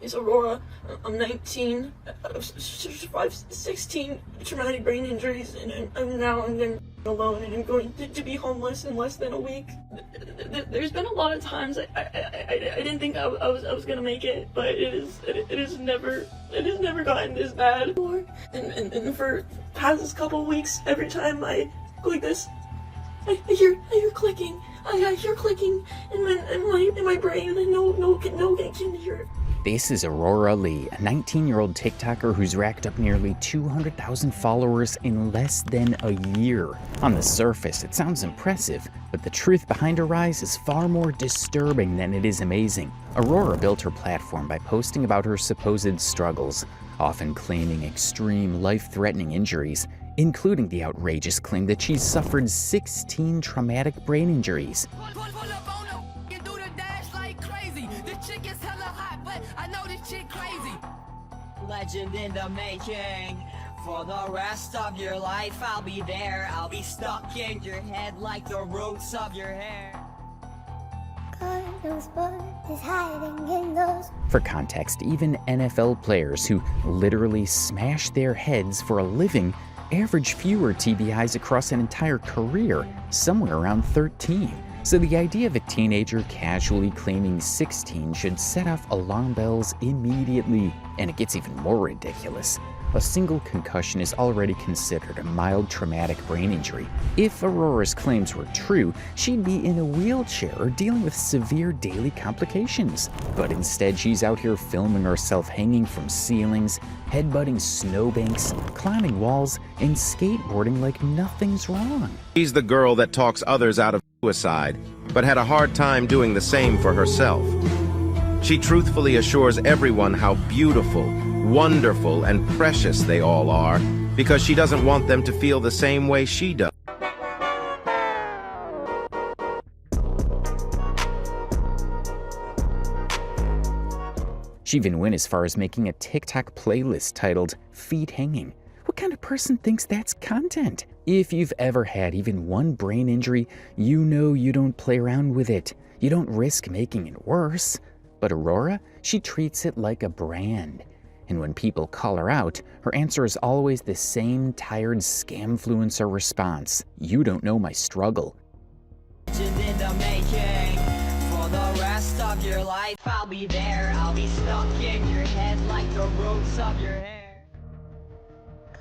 is Aurora. I'm 19. I've survived 16 traumatic brain injuries, and I'm alone, and I'm going to be homeless in less than a week. There's been a lot of times I didn't think I was gonna make it, but it has never gotten this bad before. And for past couple weeks, every time I click this, I hear clicking. I hear clicking in my brain, and no can hear it. This is Aurora Lee, a 19-year-old TikToker who's racked up nearly 200,000 followers in less than a year. On the surface, it sounds impressive, but the truth behind her rise is far more disturbing than it is amazing. Aurora built her platform by posting about her supposed struggles, often claiming extreme life-threatening injuries, including the outrageous claim that she's suffered 16 traumatic brain injuries. Legend in the making. For the rest of your life, I'll be there. I'll be stuck in your head like the roots of your hair. God knows what is hiding in those. For context, even NFL players who literally smash their heads for a living average fewer TBIs across an entire career, somewhere around 13. So the idea of a teenager casually claiming 16 should set off alarm bells immediately. And it gets even more ridiculous. A single concussion is already considered a mild traumatic brain injury. If Aurora's claims were true, she'd be in a wheelchair or dealing with severe daily complications. But instead, she's out here filming herself hanging from ceilings, headbutting snowbanks, climbing walls, and skateboarding like nothing's wrong. She's the girl that talks others out of suicide, but had a hard time doing the same for herself. She truthfully assures everyone how beautiful, wonderful, and precious they all are, because she doesn't want them to feel the same way she does. She even went as far as making a TikTok playlist titled Feet Hanging. What kind of person thinks that's content? If you've ever had even one brain injury, you know you don't play around with it. You don't risk making it worse. But Aurora, she treats it like a brand. And when people call her out, her answer is always the same tired scamfluencer response. You don't know my struggle. Legend in the making. For the rest of your life, I'll be there. I'll be stuck in your head like the roots of your hair.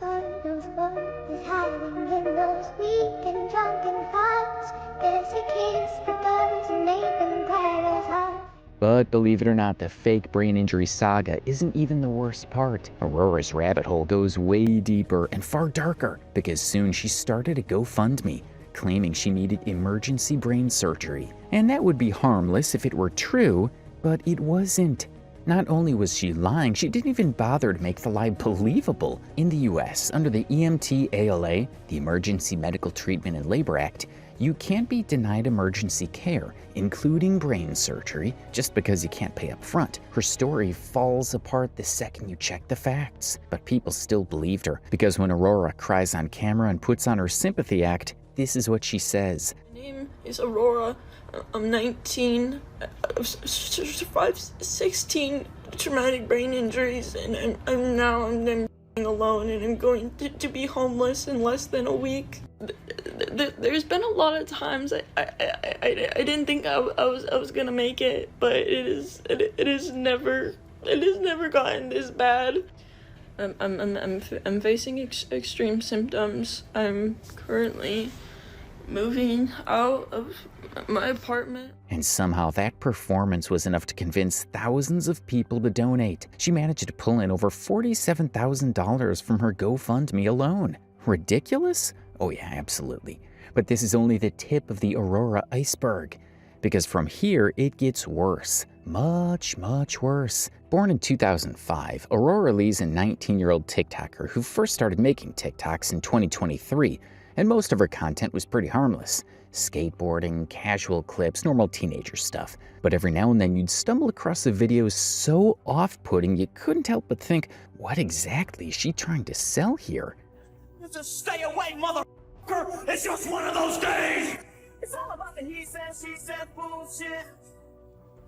God knows what is hiding in those weak and drunken thoughts. There's a kiss that doesn't make them cry as hard. But believe it or not, the fake brain injury saga isn't even the worst part. Aurora's rabbit hole goes way deeper and far darker, because soon she started a GoFundMe, claiming she needed emergency brain surgery. And that would be harmless if it were true, but it wasn't. Not only was she lying, she didn't even bother to make the lie believable. In the US, under the EMT-ALA, the Emergency Medical Treatment and Labor Act, you can't be denied emergency care, including brain surgery, just because you can't pay up front. Her story falls apart the second you check the facts. But people still believed her, because when Aurora cries on camera and puts on her sympathy act, this is what she says. My name is Aurora. I'm 19. I've survived 16 traumatic brain injuries, and I'm alone, and I'm going to be homeless in less than a week. There's been a lot of times I didn't think I was gonna make it, but it has never gotten this bad. I'm facing extreme symptoms. I'm currently moving out of my apartment. And somehow that performance was enough to convince thousands of people to donate. She managed to pull in over $47,000 from her GoFundMe alone. Ridiculous? Oh yeah, absolutely. But this is only the tip of the Aurora iceberg. Because from here, it gets worse. Much, much worse. Born in 2005, Aurora Lee's a 19-year-old TikToker who first started making TikToks in 2023, and most of her content was pretty harmless. Skateboarding, casual clips, normal teenager stuff. But every now and then you'd stumble across a video so off-putting you couldn't help but think, what exactly is she trying to sell here? Just stay away, motherfucker! It's just one of those days! It's all about the he said, she said bullshit.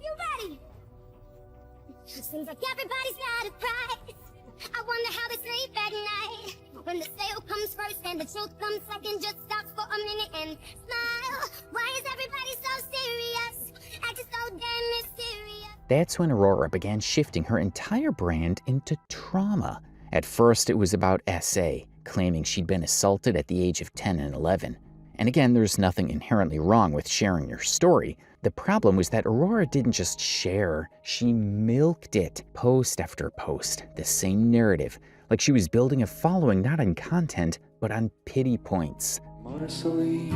You ready? Seems like everybody's got a price. I wonder how they sleep at night. When the sale comes first and the truth comes second, just stop for a minute and smile. Why is everybody so serious? Acting so damn mysterious. That's when Aurora began shifting her entire brand into trauma. At first, it was about SA, claiming she'd been assaulted at the age of 10 and 11. And again, there's nothing inherently wrong with sharing your story. The problem was that Aurora didn't just share, she milked it, post after post, the same narrative, like she was building a following not on content, but on pity points. Marceline,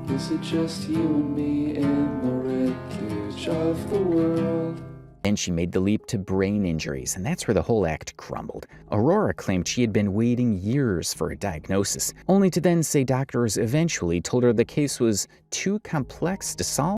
is it just you and me in the wreckage of the world? Then she made the leap to brain injuries, and that's where the whole act crumbled. Aurora claimed she had been waiting years for a diagnosis, only to then say doctors eventually told her the case was too complex to solve.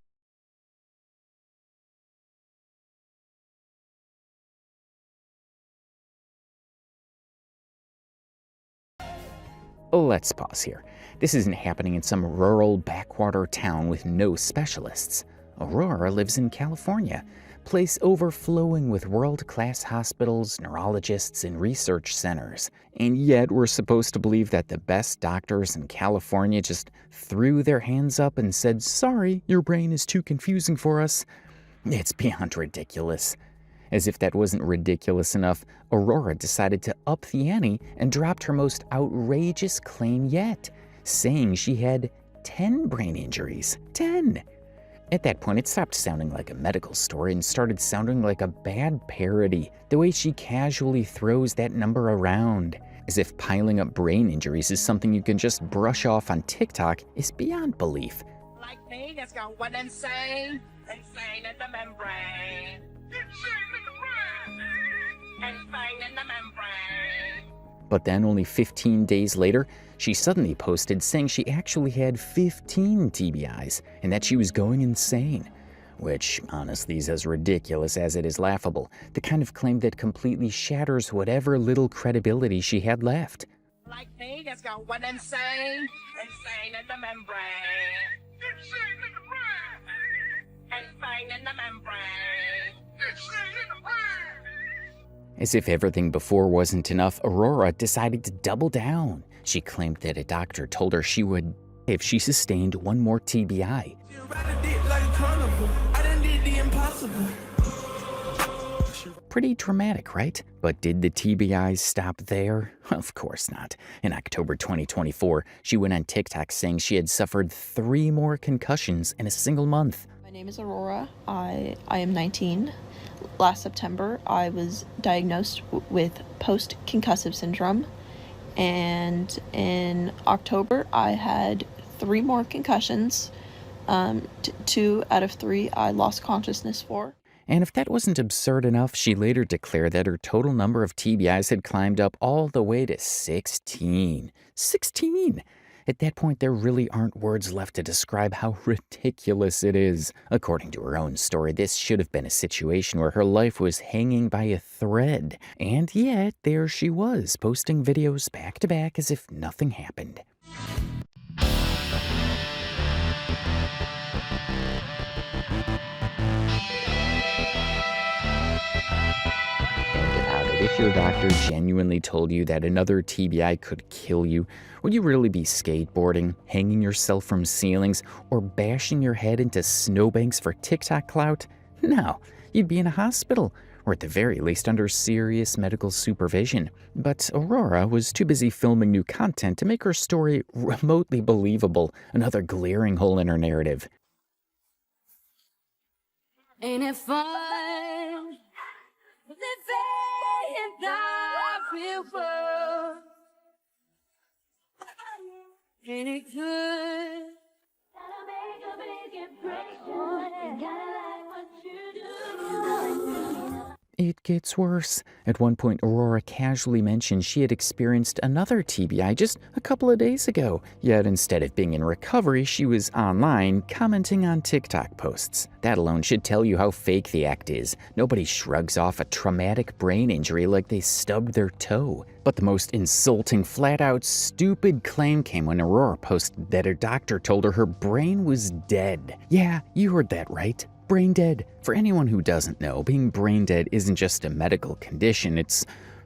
Let's pause here. This isn't happening in some rural backwater town with no specialists. Aurora lives in California, a place overflowing with world-class hospitals, neurologists, and research centers. And yet we're supposed to believe that the best doctors in California just threw their hands up and said, "Sorry, your brain is too confusing for us." It's beyond ridiculous. As if that wasn't ridiculous enough, Aurora decided to up the ante and dropped her most outrageous claim yet, saying she had 10 brain injuries. 10! At that point, it stopped sounding like a medical story and started sounding like a bad parody, the way she casually throws that number around. As if piling up brain injuries is something you can just brush off on TikTok is beyond belief. Like me, that's going insane. Insane in the membrane. Insane in the brain. Insane in the membrane. But then only 15 days later, she suddenly posted saying she actually had 15 TBIs and that she was going insane. Which, honestly, is as ridiculous as it is laughable. The kind of claim that completely shatters whatever little credibility she had left. Like me, that's going insane. Insane in the membrane. Insane in the brain. Insane in the membrane. Insane in the brain. As if everything before wasn't enough, Aurora decided to double down. She claimed that a doctor told her she would if she sustained one more TBI. Pretty dramatic, right? But did the TBIs stop there? Of course not. In October 2024, she went on TikTok saying she had suffered 3 more concussions in a single month. My name is Aurora. I am 19. Last September, I was diagnosed with post-concussive syndrome. And in October, I had 3 more concussions. 2 out of 3 I lost consciousness for. And if that wasn't absurd enough, she later declared that her total number of TBIs had climbed up all the way to 16. 16! At that point, there really aren't words left to describe how ridiculous it is. According to her own story, this should have been a situation where her life was hanging by a thread. And yet, there she was, posting videos back to back as if nothing happened. If your doctor genuinely told you that another TBI could kill you, would you really be skateboarding, hanging yourself from ceilings, or bashing your head into snowbanks for TikTok clout? No, you'd be in a hospital, or at the very least under serious medical supervision. But Aurora was too busy filming new content to make her story remotely believable, another glaring hole in her narrative. Ain't it fun? Living in the real world. Ain't it good? Gotta make a big impression. Gotta like what you do. It gets worse. At one point, Aurora casually mentioned she had experienced another TBI just a couple of days ago. Yet instead of being in recovery, she was online commenting on TikTok posts. That alone should tell you how fake the act is. Nobody shrugs off a traumatic brain injury like they stubbed their toe. But the most insulting, flat-out, stupid claim came when Aurora posted that her doctor told her brain was dead. Yeah, you heard that right. brain dead. For anyone who doesn't know, being brain dead isn't just a medical condition, it's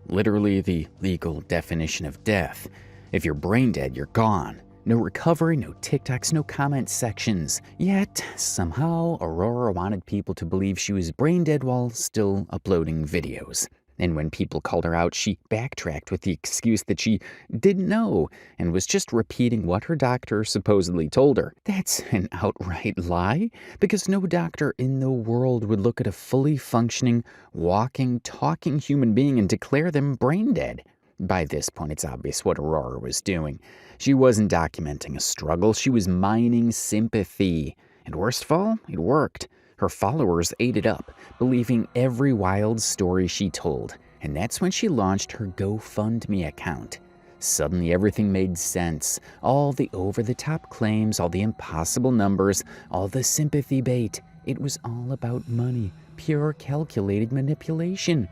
literally the legal definition of death. If you're brain dead, you're gone. No recovery, no TikToks, no comment sections. Yet, somehow, Aurora wanted people to believe she was brain dead while still uploading videos. And when people called her out, she backtracked with the excuse that she didn't know and was just repeating what her doctor supposedly told her. That's an outright lie, because no doctor in the world would look at a fully functioning, walking, talking human being and declare them brain dead. By this point, it's obvious what Aurora was doing. She wasn't documenting a struggle, she was mining sympathy. And worst of all, it worked. Her followers ate it up, believing every wild story she told. And that's when she launched her GoFundMe account. Suddenly everything made sense. All the over-the-top claims, all the impossible numbers, all the sympathy bait. It was all about money, pure calculated manipulation.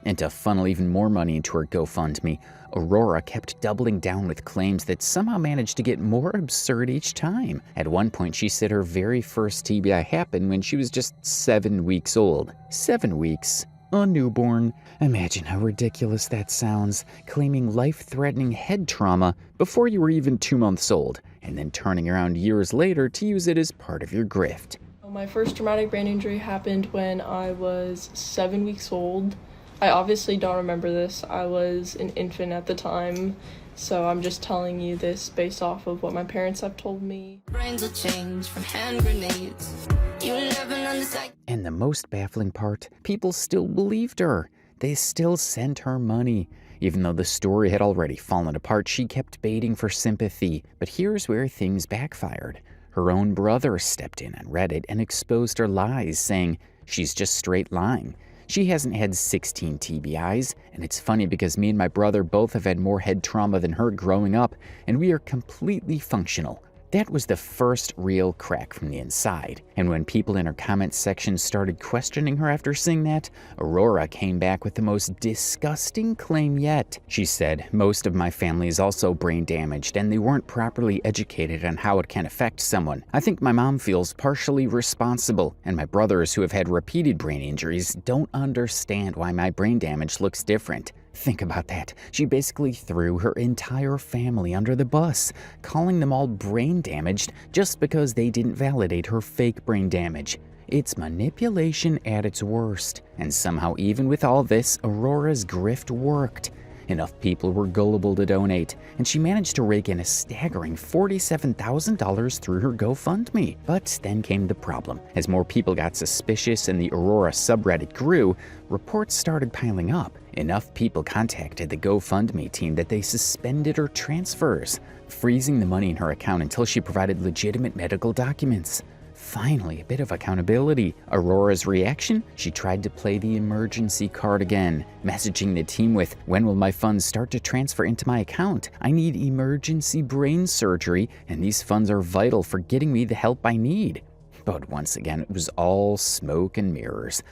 And to funnel even more money into her GoFundMe, Aurora kept doubling down with claims that somehow managed to get more absurd each time. At one point, she said her very first TBI happened when she was just 7 weeks old. 7 weeks. A newborn. Imagine how ridiculous that sounds, claiming life-threatening head trauma before you were even 2 months old, and then turning around years later to use it as part of your grift. My first traumatic brain injury happened when I was 7 weeks old. I obviously don't remember this. I was an infant at the time, so I'm just telling you this based off of what my parents have told me. Brains will change from hand grenades. You live and understand. And the most baffling part, people still believed her. They still sent her money. Even though the story had already fallen apart, she kept baiting for sympathy. But here's where things backfired. Her own brother stepped in on Reddit and exposed her lies, saying she's just straight lying. She hasn't had 16 TBIs, and it's funny because me and my brother both have had more head trauma than her growing up, and we are completely functional. That was the first real crack from the inside. And when people in her comment section started questioning her after seeing that, Aurora came back with the most disgusting claim yet. She said, "Most of my family is also brain damaged, and they weren't properly educated on how it can affect someone. I think my mom feels partially responsible, and my brothers who have had repeated brain injuries don't understand why my brain damage looks different." Think about that. She basically threw her entire family under the bus, calling them all brain damaged just because they didn't validate her fake brain damage. It's manipulation at its worst. And somehow, even with all this, Aurora's grift worked. Enough people were gullible to donate, and she managed to rake in a staggering $47,000 through her GoFundMe. But then came the problem. As more people got suspicious and the Aurora subreddit grew, reports started piling up. Enough people contacted the GoFundMe team that they suspended her transfers, freezing the money in her account until she provided legitimate medical documents. Finally, a bit of accountability. Aurora's reaction? She tried to play the emergency card again, messaging the team with, "When will my funds start to transfer into my account? I need emergency brain surgery, and these funds are vital for getting me the help I need." But once again, it was all smoke and mirrors.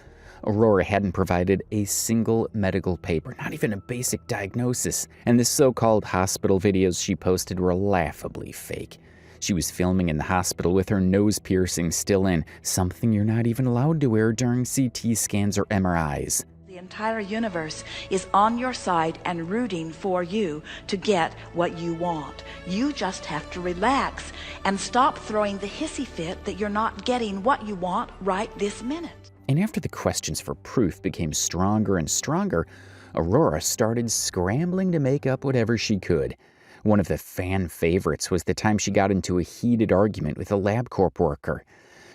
Aurora hadn't provided a single medical paper, not even a basic diagnosis, and the so-called hospital videos she posted were laughably fake. She was filming in the hospital with her nose piercing still in, something you're not even allowed to wear during CT scans or MRIs. The entire universe is on your side and rooting for you to get what you want. You just have to relax and stop throwing the hissy fit that you're not getting what you want right this minute. And after the questions for proof became stronger and stronger, Aurora started scrambling to make up whatever she could. One of the fan favorites was the time she got into a heated argument with a LabCorp worker.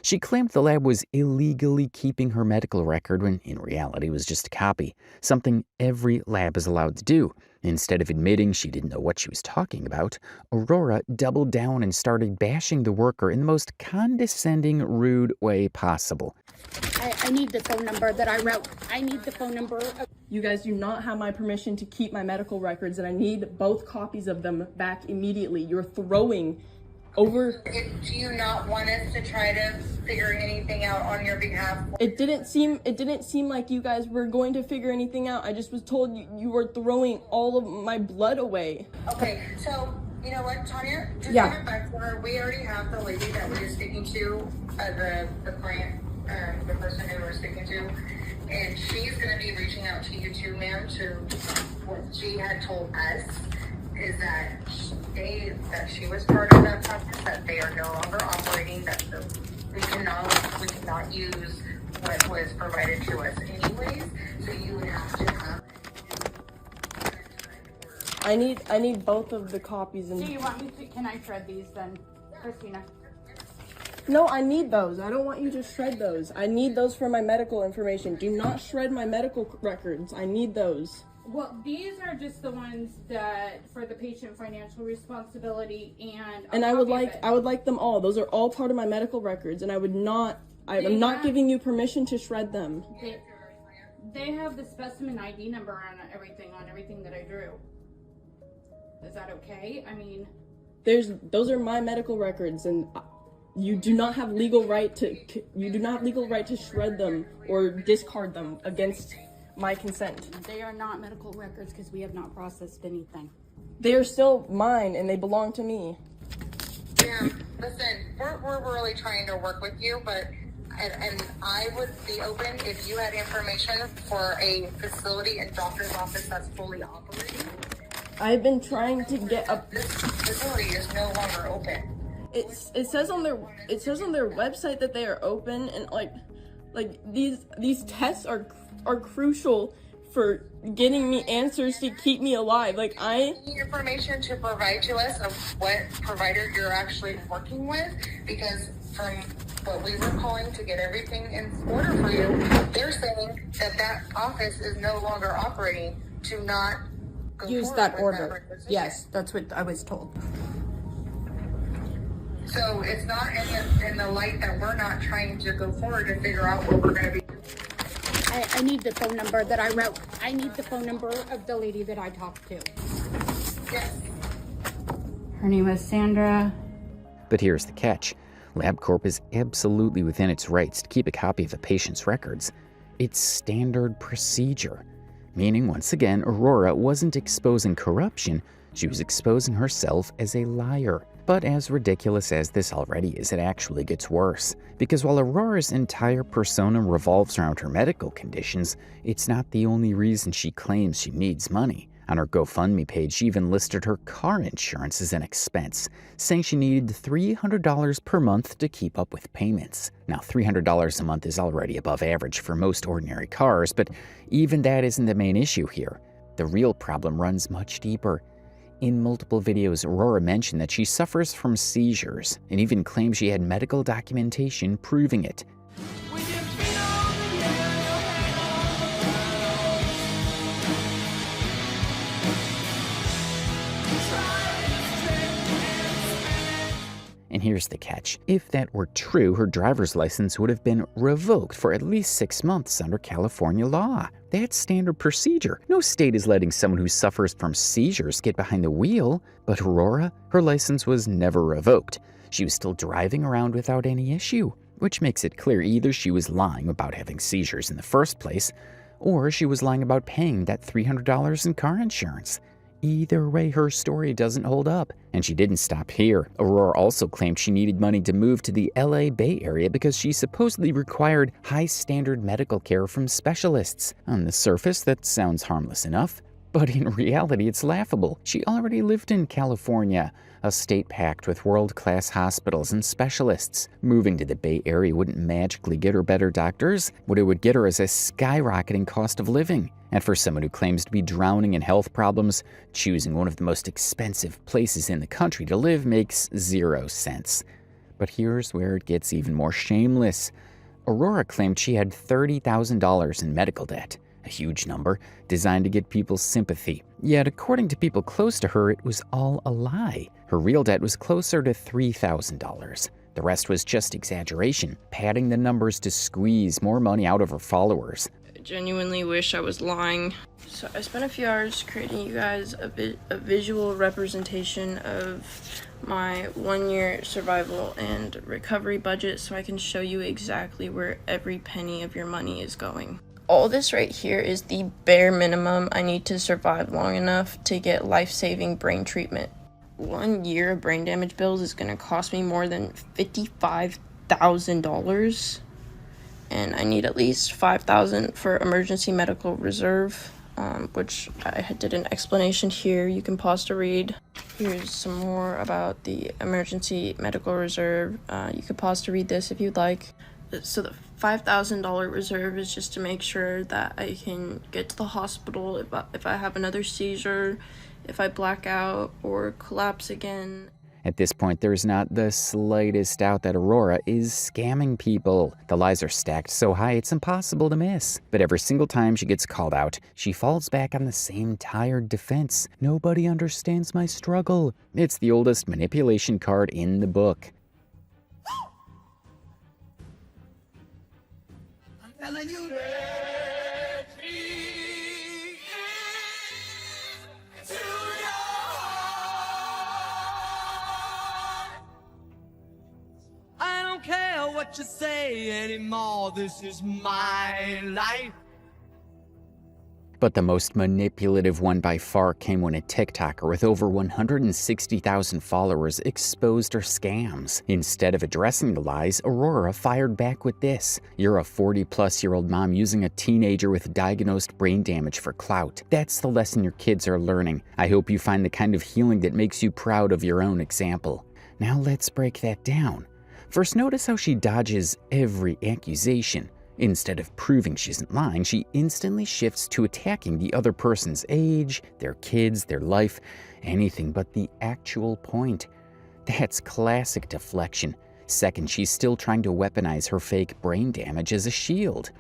She claimed the lab was illegally keeping her medical record when in reality it was just a copy, something every lab is allowed to do. Instead of admitting she didn't know what she was talking about, Aurora doubled down and started bashing the worker in the most condescending, rude way possible. I need the phone number that I wrote. I need the phone number. You guys do not have my permission to keep my medical records, and I need both copies of them back immediately. You're throwing over... Do you not want us to try to figure anything out on your behalf? It didn't seem like you guys were going to figure anything out. I just was told you were throwing all of my blood away. Okay, so you know what, Tanya? Just Yeah. give it back to her. We already have the lady that we were speaking to, the client. the person who we're speaking to, and she's going to be reaching out to you too, ma'am. To what she had told us is that she was part of that process, that they are no longer operating, that we cannot use what was provided to us anyways. So you would have to have. I need both of the copies. And Do you want me to? Can I shred these then, Christina? no, I need those. I don't want you to shred those. I need those for my medical information. Do not shred my medical records. I need those. Well, these are just the ones that for the patient financial responsibility and I would like them all. Those are all part of my medical records, and I'm not giving you permission to shred them. They have the specimen ID number on everything that I drew. Is that okay? I mean, those are my medical records, and you do not have legal right to shred them or discard them against my consent. they are not medical records because we have not processed anything. They are still mine, and they belong to me. Yeah, listen, we're really trying to work with you, but and I would be open if you had information for a facility and doctor's office that's fully operating. I've been trying to get up. This facility is no longer open. It says on their website that they are open, and like these tests are crucial for getting me answers to keep me alive. Like I need information to provide to us of what provider you're actually working with, because from what we were calling to get everything in order for you, they're saying that office is no longer operating, to not go Use that order. Yes, that's what I was told. So it's not in the light that we're not trying to go forward to figure out what we're going to be doing. I need the phone number that I wrote. I need the phone number of the lady that I talked to. Yes. Her name was Sandra. But here's the catch. LabCorp is absolutely within its rights to keep a copy of a patient's records. It's standard procedure. Meaning, once again, Aurora wasn't exposing corruption, she was exposing herself as a liar. But as ridiculous as this already is, it actually gets worse. Because while Aurora's entire persona revolves around her medical conditions, it's not the only reason she claims she needs money. On her GoFundMe page, she even listed her car insurance as an expense, saying she needed $300 per month to keep up with payments. Now, $300 a month is already above average for most ordinary cars, but even that isn't the main issue here. The real problem runs much deeper. In multiple videos, Aurora mentioned that she suffers from seizures and even claimed she had medical documentation proving it. And here's the catch. If that were true, her driver's license would have been revoked for at least 6 months under California law. That's standard procedure. No state is letting someone who suffers from seizures get behind the wheel. But Aurora, her license was never revoked. She was still driving around without any issue, which makes it clear either she was lying about having seizures in the first place, or she was lying about paying that $300 in car insurance. Either way, her story doesn't hold up. And she didn't stop here. Aurora also claimed she needed money to move to the LA Bay Area because she supposedly required high-standard medical care from specialists. On the surface, that sounds harmless enough. But in reality, it's laughable. She already lived in California, a state packed with world-class hospitals and specialists. Moving to the Bay Area wouldn't magically get her better doctors. What it would get her is a skyrocketing cost of living. And for someone who claims to be drowning in health problems, choosing one of the most expensive places in the country to live makes zero sense. But here's where it gets even more shameless. Aurora claimed she had $30,000 in medical debt, a huge number designed to get people's sympathy. Yet, according to people close to her, it was all a lie. Her real debt was closer to $3,000. The rest was just exaggeration, padding the numbers to squeeze more money out of her followers. I genuinely wish I was lying. So I spent a few hours creating you guys a visual representation of my 1-year survival and recovery budget so I can show you exactly where every penny of your money is going. All this right here is the bare minimum I need to survive long enough to get life-saving brain treatment. 1 year of brain damage bills is going to cost me more than $55,000. and I need at least $5,000 for emergency medical reserve, which I did an explanation here. You can pause to read. Here's some more about the emergency medical reserve. You can pause to read this if you'd like. So the $5,000 reserve is just to make sure that I can get to the hospital if I have another seizure, if I black out or collapse again. At this point, there's not the slightest doubt that Aurora is scamming people. The lies are stacked so high it's impossible to miss. But every single time she gets called out, she falls back on the same tired defense. Nobody understands my struggle. It's the oldest manipulation card in the book. I'm telling you that. I don't care what you say anymore, this is my life. But the most manipulative one by far came when a TikToker with over 160,000 followers exposed her scams. Instead of addressing the lies, Aurora fired back with this: "You're a 40-plus-year-old mom using a teenager with diagnosed brain damage for clout. That's the lesson your kids are learning. I hope you find the kind of healing that makes you proud of your own example." Now let's break that down. First, notice how she dodges every accusation. Instead of proving she isn't lying, she instantly shifts to attacking the other person's age, their kids, their life, anything but the actual point. That's classic deflection. Second, she's still trying to weaponize her fake brain damage as a shield.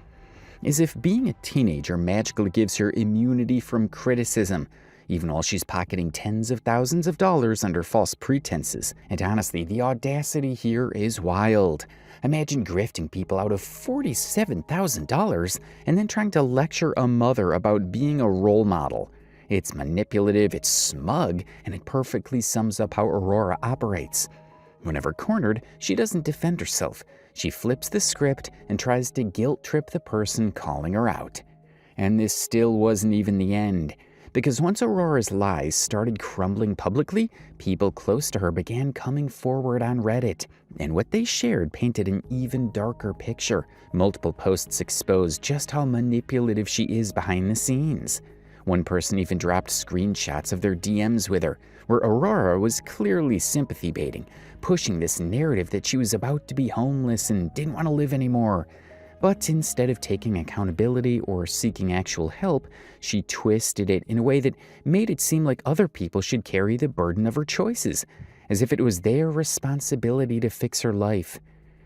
As if being a teenager magically gives her immunity from criticism, even while she's pocketing tens of thousands of dollars under false pretenses. And honestly, the audacity here is wild. Imagine grifting people out of $47,000 and then trying to lecture a mother about being a role model. It's manipulative, it's smug, and it perfectly sums up how Aurora operates. Whenever cornered, she doesn't defend herself. She flips the script and tries to guilt-trip the person calling her out. And this still wasn't even the end. Because once Aurora's lies started crumbling publicly, people close to her began coming forward on Reddit. And what they shared painted an even darker picture. Multiple posts exposed just how manipulative she is behind the scenes. One person even dropped screenshots of their DMs with her, where Aurora was clearly sympathy baiting, pushing this narrative that she was about to be homeless and didn't want to live anymore. But instead of taking accountability or seeking actual help, she twisted it in a way that made it seem like other people should carry the burden of her choices, as if it was their responsibility to fix her life.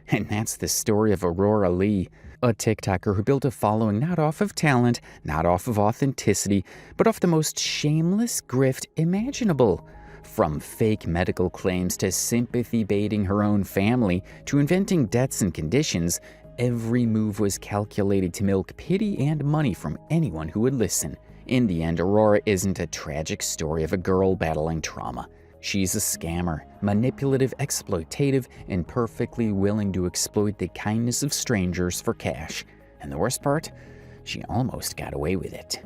And that's the story of Aurora Lee, a TikToker who built a following not off of talent, not off of authenticity, but off the most shameless grift imaginable. From fake medical claims to sympathy baiting her own family to inventing deaths and conditions, every move was calculated to milk pity and money from anyone who would listen. In the end, Aurora isn't a tragic story of a girl battling trauma. She's a scammer, manipulative, exploitative, and perfectly willing to exploit the kindness of strangers for cash. And the worst part? She almost got away with it.